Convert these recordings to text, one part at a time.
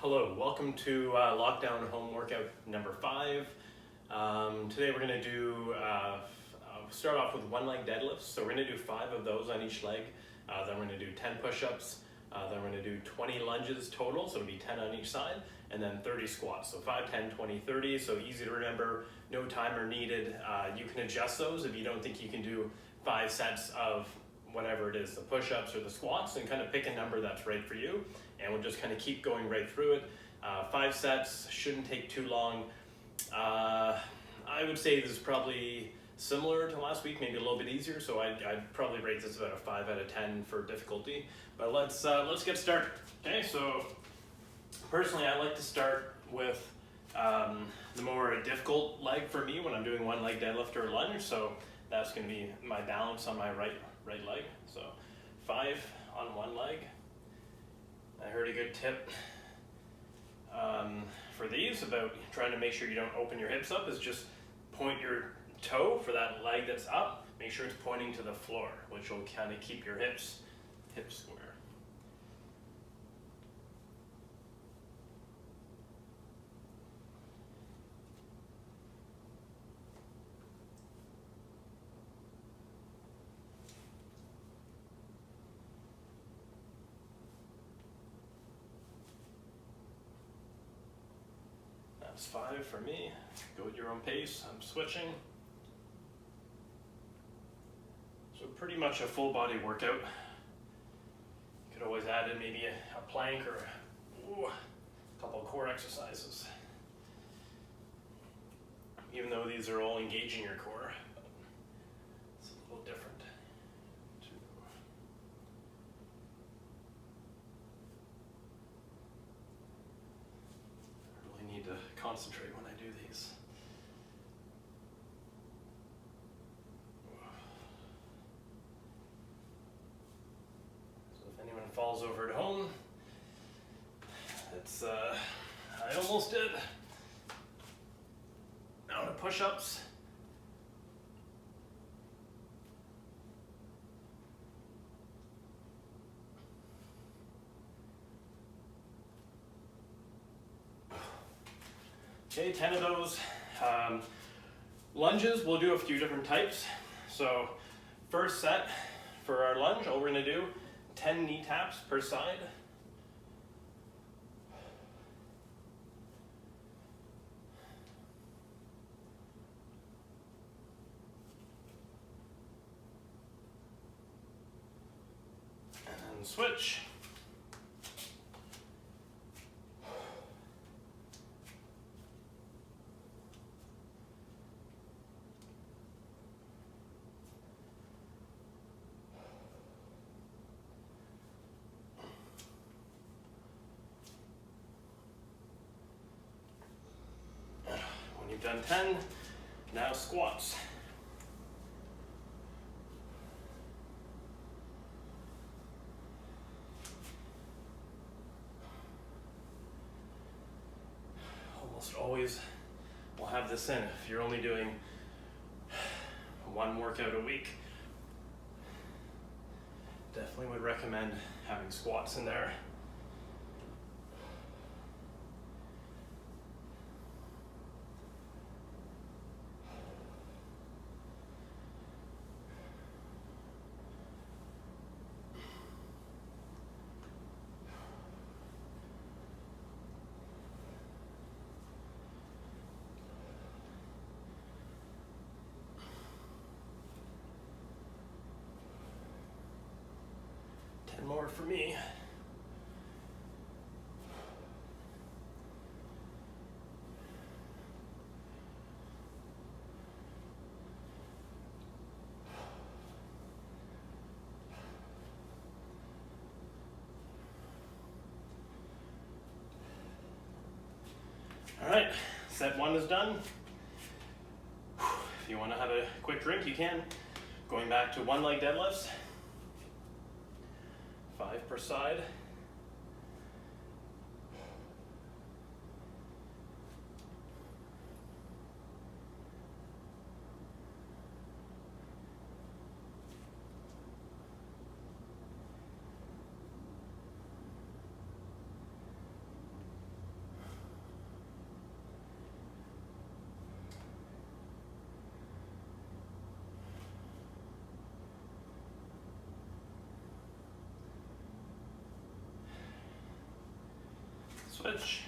Hello, welcome to lockdown home workout number 5. Today we're going to do start off with one leg deadlifts. So we're going to do 5 of those on each leg. Then we're going to do 10 push-ups. Then we're going to do 20 lunges total, so it'll be 10 on each side, and then 30 squats. So 5, 10, 20, 30. So easy to remember, no timer needed. You can adjust those if you don't think you can do 5 sets of whatever it is, the push-ups or the squats, and kind of pick a number that's right for you, and we'll just kind of keep going right through it. 5 sets shouldn't take too long. I would say this is probably similar to last week, maybe a little bit easier, so I'd probably rate this about a 5 out of 10 for difficulty. But let's get started. Okay, so personally I like to start with the more difficult leg for me when I'm doing one leg deadlift or lunge, so that's going to be my balance on my right leg. So 5 on one leg. I heard a good tip for these about trying to make sure you don't open your hips up is just point your toe for that leg that's up. Make sure it's pointing to the floor, which will kind of keep your hips square. That's 5 for me. Go at your own pace. I'm switching. So pretty much a full body workout. You could always add in maybe a plank or a couple of core exercises. Even though these are all engaging your core, it's a little different. Need to concentrate when I do these. So if anyone falls over at home, it's I almost did. Now to push-ups. Okay, 10 of those. Lunges, we'll do a few different types. So first set for our lunge, all we're going to do, 10 knee taps per side. And then switch. You've done 10, now squats. Almost always we'll have this in if you're only doing one workout a week. Definitely would recommend having squats in there. More for me. All right, set 1 is done. If you want to have a quick drink, you can. Going back to one leg deadlifts. 5 per side. switch.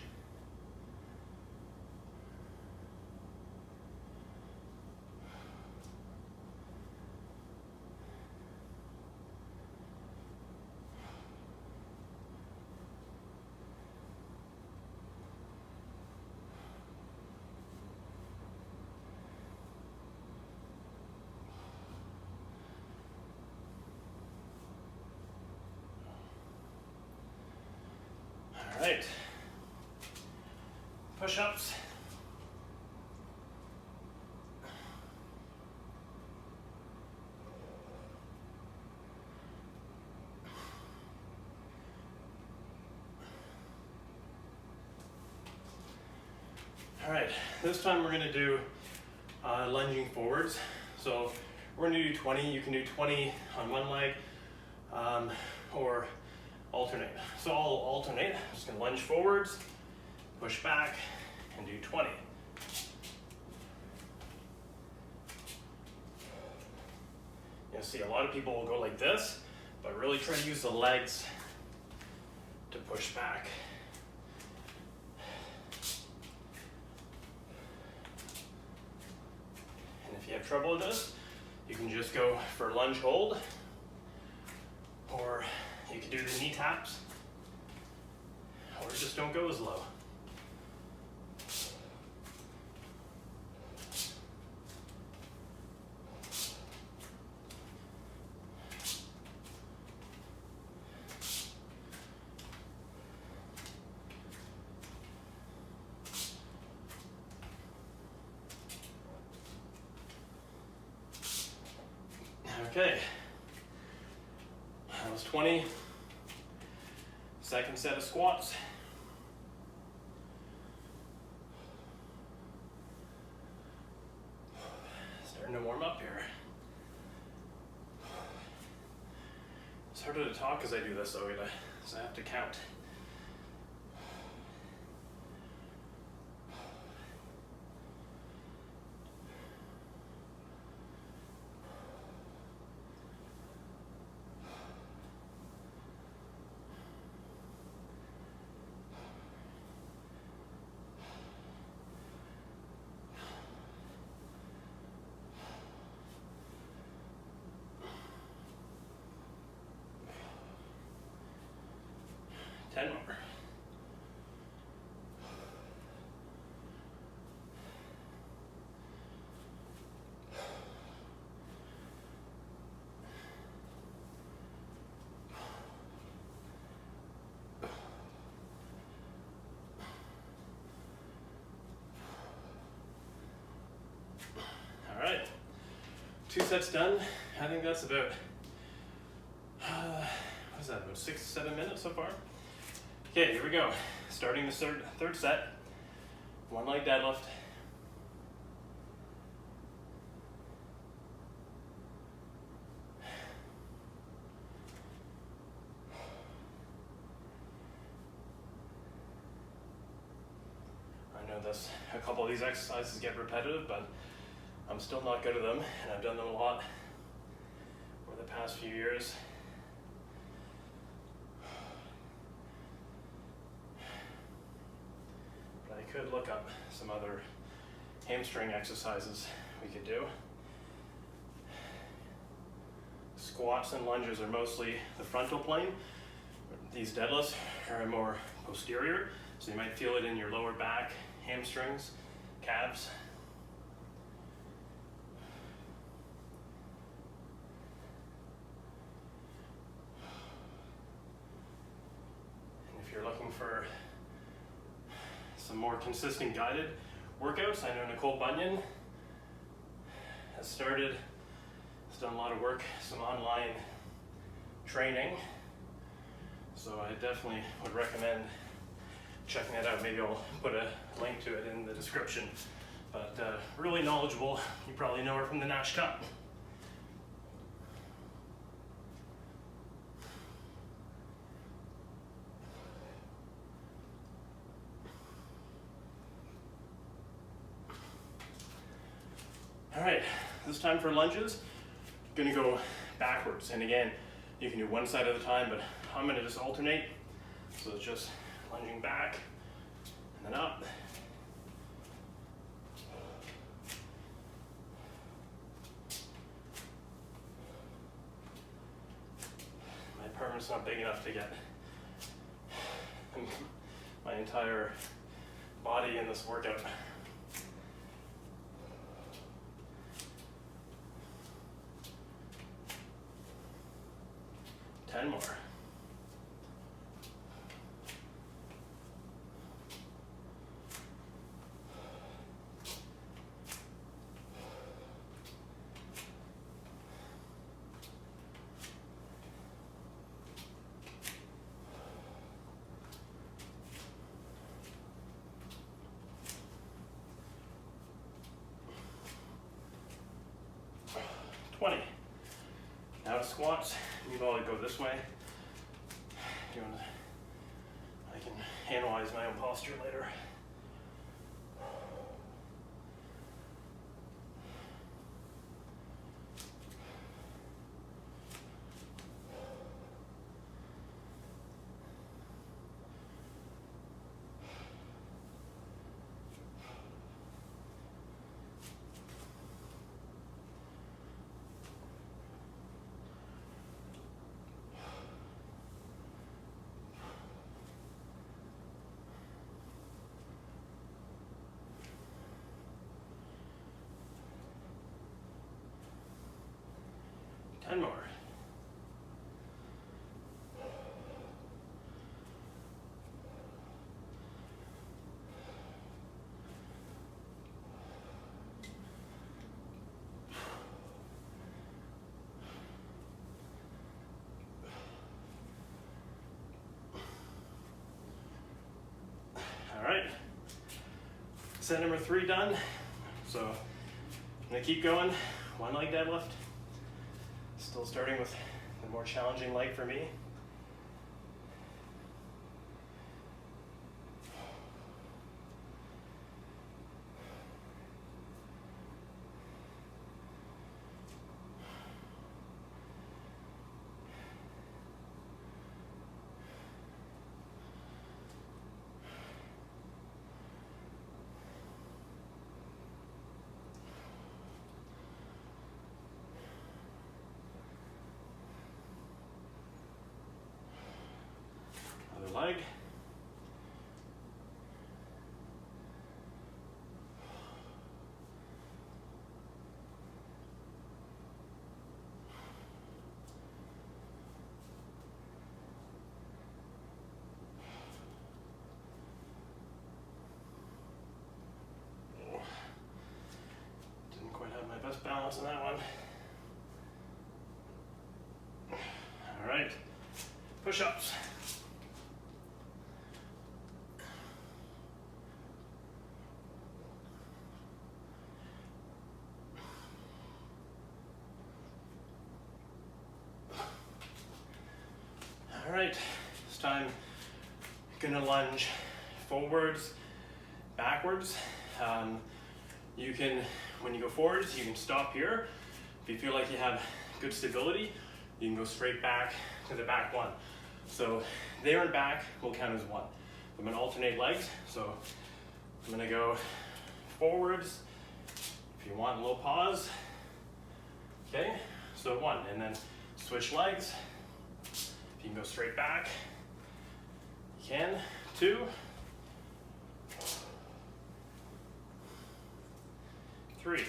All right, push-ups. All right, this time we're gonna do lunging forwards. So we're gonna do 20, you can do 20 on one leg or alternate. So I'll alternate, I'm just gonna lunge forwards, push back, and do 20. You'll see a lot of people will go like this, but really try to use the legs to push back. And if you have trouble with this, you can just go for lunge hold, or you can do the knee taps, or just don't go as low. Okay, that was 20. Second set of squats. Starting to warm up here. It's harder to talk as I do this though, so I have to count. Ten more. All right, 2 sets done. I think that's about, what is that, about 6 to 7 minutes so far? Okay, here we go. Starting the third set, one leg deadlift. I know a couple of these exercises get repetitive, but I'm still not good at them, and I've done them a lot over the past few years. Could look up some other hamstring exercises we could do. Squats and lunges are mostly the frontal plane. These deadlifts are more posterior, so you might feel it in your lower back, hamstrings, calves. And if you're looking for some more consistent guided workouts, I know Nicole Bunyan has done a lot of work, some online training. So I definitely would recommend checking that out. Maybe I'll put a link to it in the description. But really knowledgeable. You probably know her from the Nash Cup. All right, this time for lunges. Gonna go backwards. And again, you can do one side at a time, but I'm gonna just alternate. So it's just lunging back, and up. My apartment's not big enough to get my entire body in this workout. 10 more. Now to squats, you know, I go this way. I can analyze my own posture later. And more. All right, set number 3 done. So I'm gonna keep going, 1 leg deadlift. Still starting with the more challenging leg for me. Leg. Didn't quite have my best balance on that one. All right, push-ups. All right, this time I'm gonna lunge forwards, backwards. You can, when you go forwards, you can stop here. If you feel like you have good stability, you can go straight back to the back one. So there and back will count as 1. I'm gonna alternate legs. So I'm gonna go forwards. If you want a little pause, okay? So 1, and then switch legs. If you can go straight back, you can. 2, 3,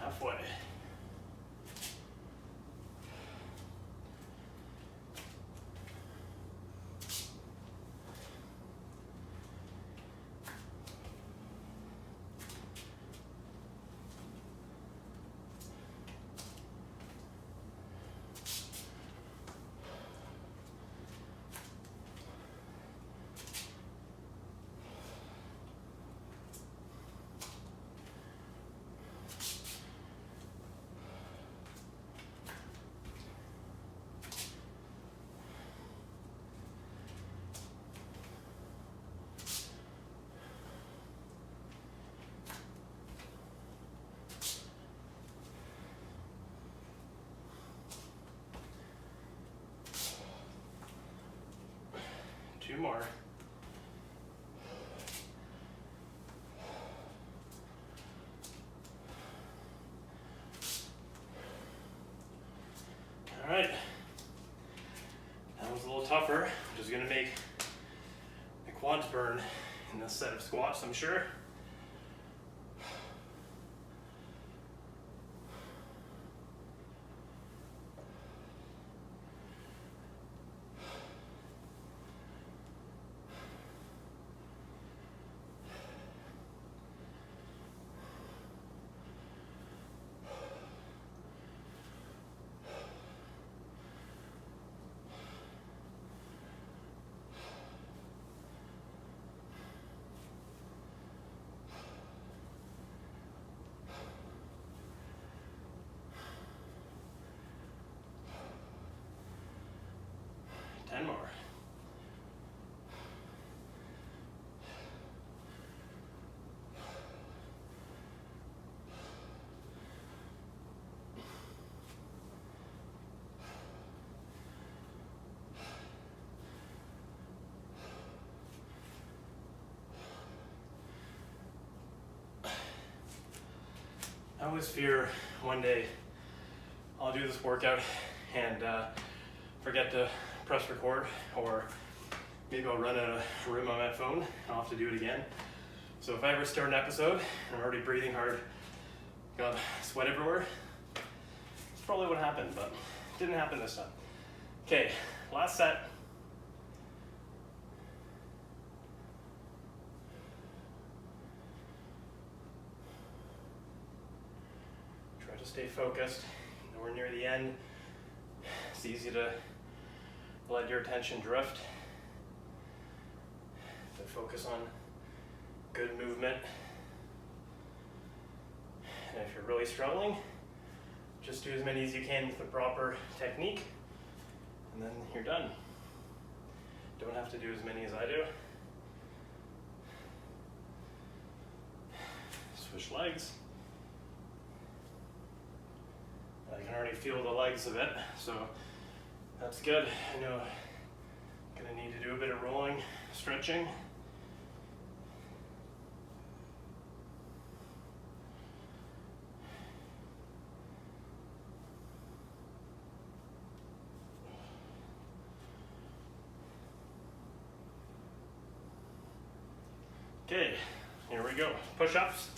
halfway. 2 more. All right, that was a little tougher, which is gonna make the quads burn in this set of squats, I'm sure. Ten more. I always fear one day I'll do this workout and forget to press record, or maybe I'll run out of room on my phone and I'll have to do it again. So if I ever start an episode and I'm already breathing hard, got sweat everywhere, it's probably what happened, but it didn't happen this time. Okay, last set. Try to stay focused. Nowhere near the end. It's easy to let your attention drift. But focus on good movement. And if you're really struggling, just do as many as you can with the proper technique, and then you're done. Don't have to do as many as I do. Switch legs. I can already feel the legs a bit, so that's good. I know I'm gonna need to do a bit of rolling, stretching. Okay, here we go. Push-ups.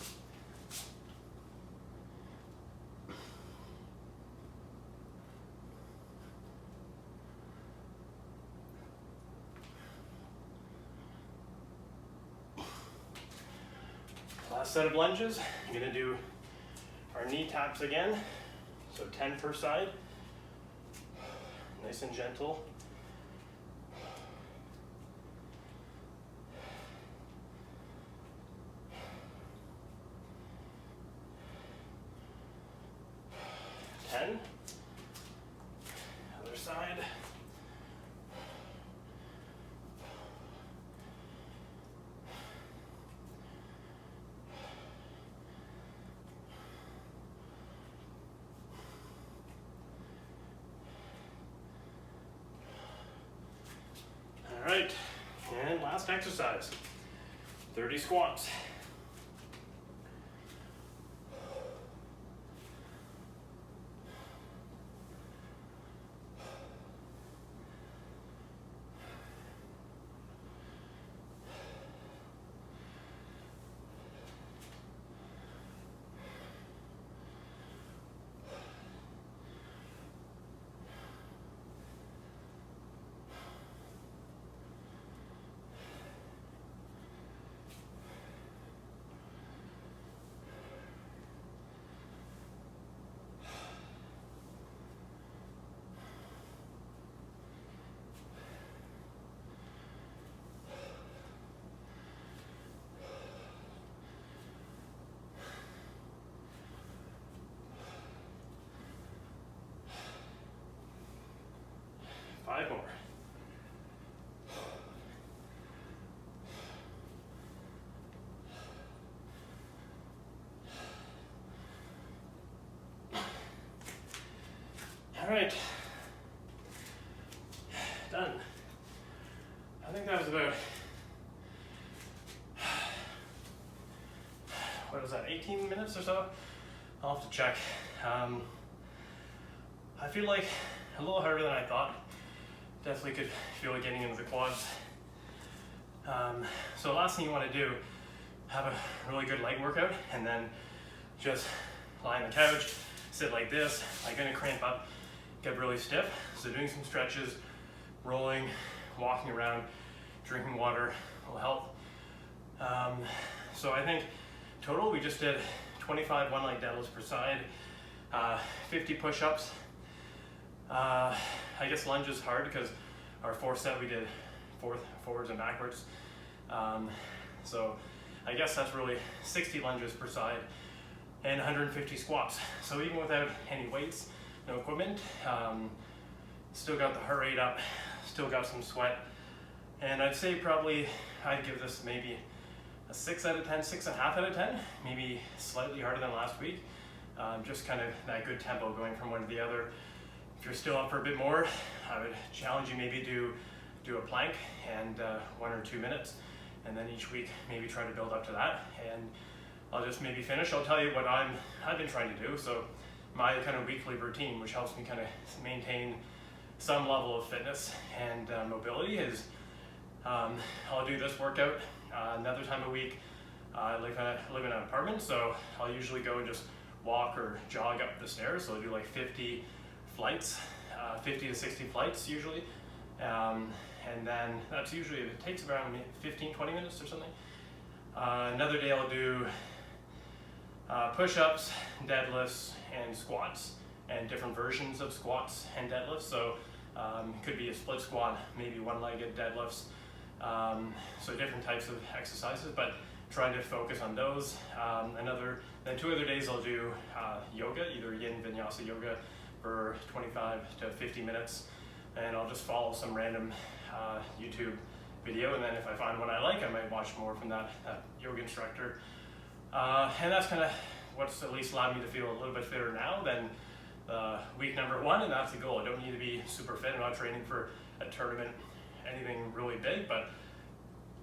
Last set of lunges. I'm gonna do our knee taps again. So 10 per side. Nice and gentle. Other side. All right, and last exercise, 30 squats. Five more. All right, done. I think that was about, what was that, 18 minutes or so? I'll have to check. I feel like a little harder than I thought. Definitely could feel it getting into the quads. So the last thing you want to do, have a really good leg workout, and then just lie on the couch, sit like this, like gonna cramp up, get really stiff. So doing some stretches, rolling, walking around, drinking water will help. So I think total we just did 25 one leg deadlifts per side, 50 push-ups. I guess lunge is hard because our fourth set we did forwards and backwards. So I guess that's really 60 lunges per side and 150 squats. So even without any weights, no equipment, still got the heart rate up, still got some sweat. And I'd say probably I'd give this maybe a 6 out of 10, 6.5 out of 10, maybe slightly harder than last week. Just kind of that good tempo going from one to the other. If you're still up for a bit more, I would challenge you maybe do a plank and 1 or 2 minutes, and then each week maybe try to build up to that. And I'll just maybe finish. I'll tell you what I've been trying to do. So my kind of weekly routine, which helps me kind of maintain some level of fitness and mobility, is I'll do this workout another time a week. I live in an apartment, so I'll usually go and just walk or jog up the stairs. So I'll do like 50 flights, 50 to 60 flights usually. And then that's usually, it takes around 15-20 minutes or something. Another day I'll do push-ups, deadlifts, and squats, and different versions of squats and deadlifts. So it could be a split squat, maybe one-legged deadlifts. So different types of exercises, but trying to focus on those. Then 2 other days I'll do yoga, either yin vinyasa yoga for 25 to 50 minutes. And I'll just follow some random YouTube video, and then if I find one I like, I might watch more from that yoga instructor. And that's kind of what's at least allowed me to feel a little bit fitter now than week number 1, and that's the goal. I don't need to be super fit. I'm not training for a tournament, anything really big, but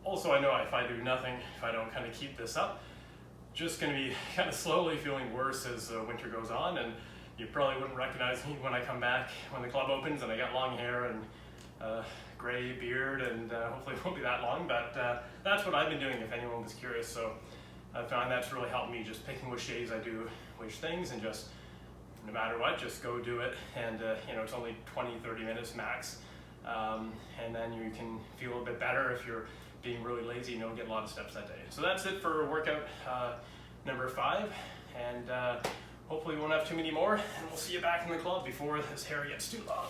also I know if I do nothing, if I don't kind of keep this up, just going to be kind of slowly feeling worse as winter goes on. And you probably wouldn't recognize me when I come back when the club opens and I got long hair and gray beard, and hopefully it won't be that long, but that's what I've been doing if anyone was curious. So I found that's really helped me, just picking which days I do which things, and just no matter what, just go do it. And it's only 20-30 minutes max, and then you can feel a bit better if you're being really lazy and don't get a lot of steps that day. So that's it for workout number 5, and hopefully we won't have too many more, and we'll see you back in the club before this hair gets too long.